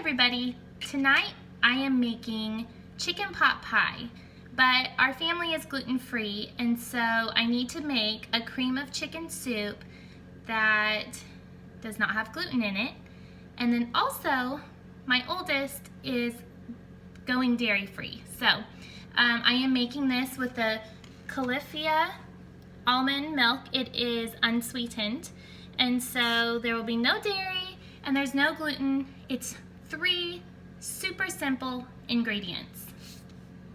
everybody. Tonight I am making chicken pot pie, but our family is gluten-free, and so I need to make a cream of chicken soup that does not have gluten in it. And then also my oldest is going dairy-free. So I am making this with the Califia almond milk. It is unsweetened, and so there will be no dairy and there's no gluten. It's 3 super simple ingredients.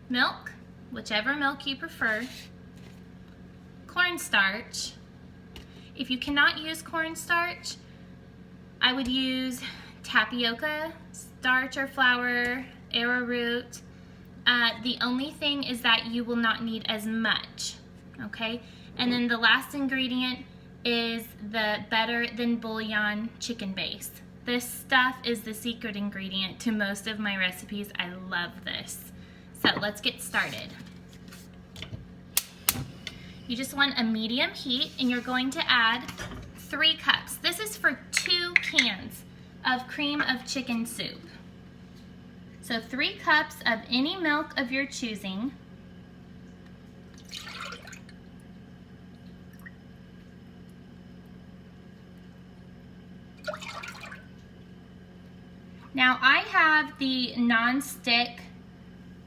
Milk, whichever milk you prefer, cornstarch. If you cannot use cornstarch, I would use tapioca starch or flour, arrowroot. The only thing is that you will not need as much, okay? And then the last ingredient is the better than bouillon chicken base. This stuff is the secret ingredient to most of my recipes. I love this. So let's get started. You just want a medium heat, and you're going to add 3 cups. This is for 2 cans of cream of chicken soup. So 3 cups of any milk of your choosing. Now I have the non-stick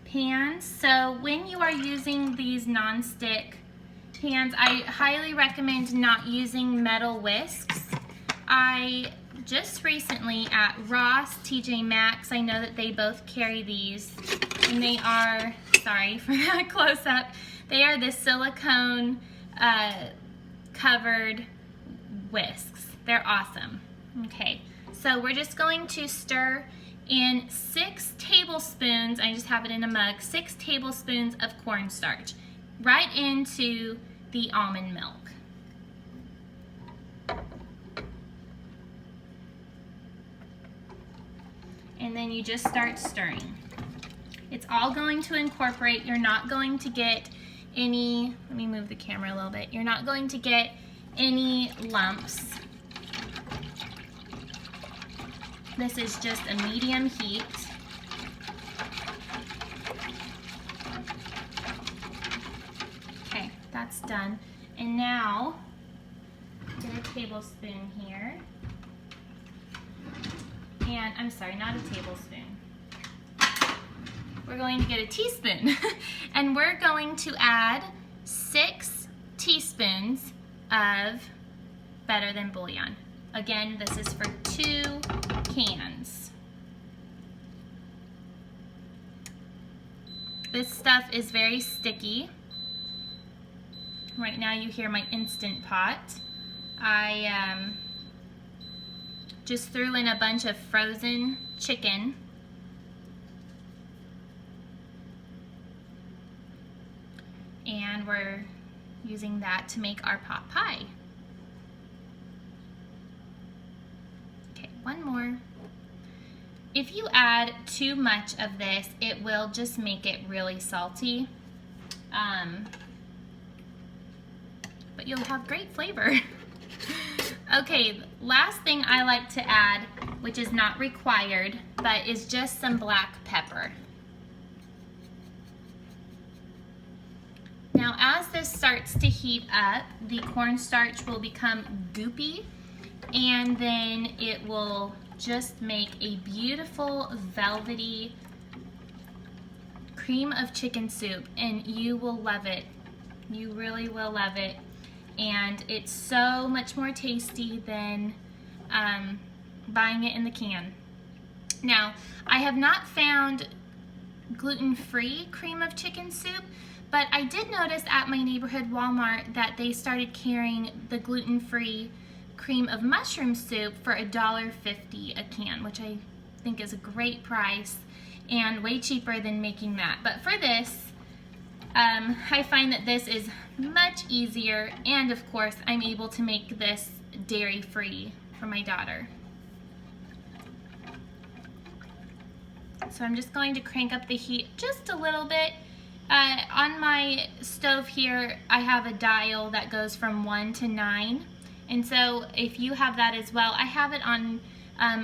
pans, so when you are using these non-stick pans, I highly recommend not using metal whisks. I just recently at Ross, TJ Maxx, I know that they both carry these, and they are, sorry for that close-up, they are the silicone covered whisks. They're awesome. Okay, so we're just going to stir in 6 tablespoons, I just have it in a mug, 6 tablespoons of cornstarch right into the almond milk. And then you just start stirring. It's all going to incorporate. You're not going to get any, let me move the camera a little bit, you're not going to get any lumps. This is just a medium heat. Okay, that's done. And now, get a tablespoon here. And I'm sorry, not a tablespoon. We're going to get a teaspoon. And we're going to add 6 teaspoons of better than bouillon. Again, this is for 2 cans. This stuff is very sticky. Right now you hear my Instant Pot. I just threw in a bunch of frozen chicken. And we're using that to make our pot pie. Okay, one more. If you add too much of this, it will just make it really salty. But you'll have great flavor. Okay, last thing I like to add, which is not required, but is just some black pepper. Now, as this starts to heat up, the cornstarch will become goopy, and then it will just make a beautiful velvety cream of chicken soup, and you will love it. You really will love it. And it's so much more tasty than buying it in the can. Now, I have not found gluten-free cream of chicken soup, but I did notice at my neighborhood Walmart that they started carrying the gluten-free cream of mushroom soup for $1.50 a can, which I think is a great price and way cheaper than making that. But for this, I find that this is much easier, and of course I'm able to make this dairy-free for my daughter. So I'm just going to crank up the heat just a little bit. On my stove here, I have a dial that goes from 1 to 9, and so if you have that as well, I have it on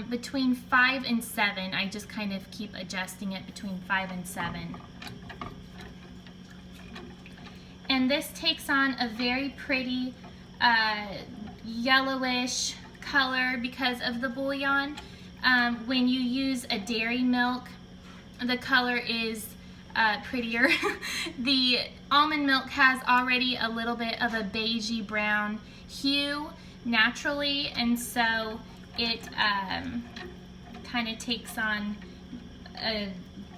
between 5 and 7. I just kind of keep adjusting it between 5 and 7. And this takes on a very pretty yellowish color because of the bouillon. When you use a dairy milk, the color is prettier. The almond milk has already a little bit of a beigey brown hue naturally, and so it kind of takes on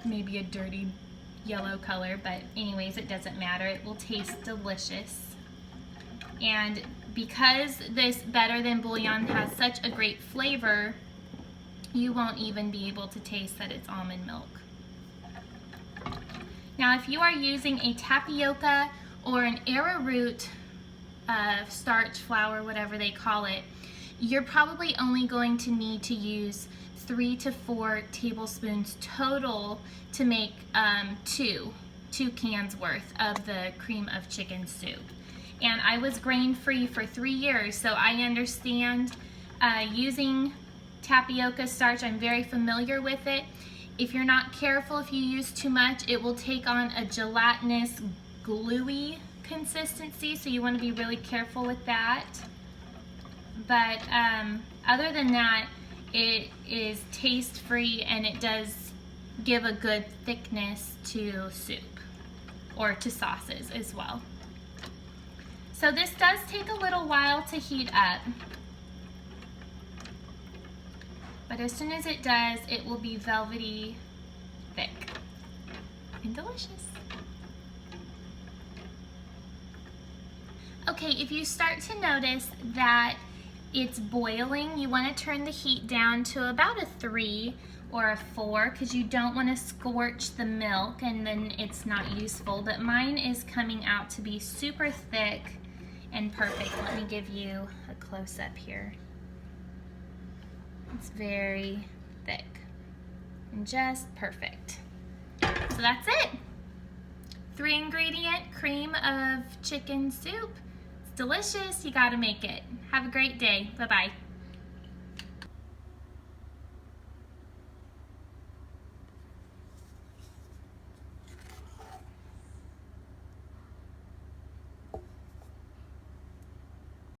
maybe a dirty yellow color, but anyways, it doesn't matter. It will taste delicious. And because this Better Than bouillon has such a great flavor, you won't even be able to taste that it's almond milk. Now, if you are using a tapioca or an arrowroot starch, flour, whatever they call it, you're probably only going to need to use 3 to 4 tablespoons total to make two cans worth of the cream of chicken soup. And I was grain-free for 3 years, so I understand using tapioca starch. I'm very familiar with it. If you're not careful, if you use too much, it will take on a gelatinous, gluey consistency, so you want to be really careful with that. But other than that, it is taste-free, and it does give a good thickness to soup or to sauces as well. So this does take a little while to heat up, but as soon as it does, it will be velvety thick and delicious. Okay, if you start to notice that it's boiling, you want to turn the heat down to about a 3 or a 4 because you don't want to scorch the milk and then it's not useful. But mine is coming out to be super thick and perfect. Let me give you a close-up here. It's very thick and just perfect. So that's it. 3-ingredient cream of chicken soup. It's delicious. You gotta make it. Have a great day. Bye-bye.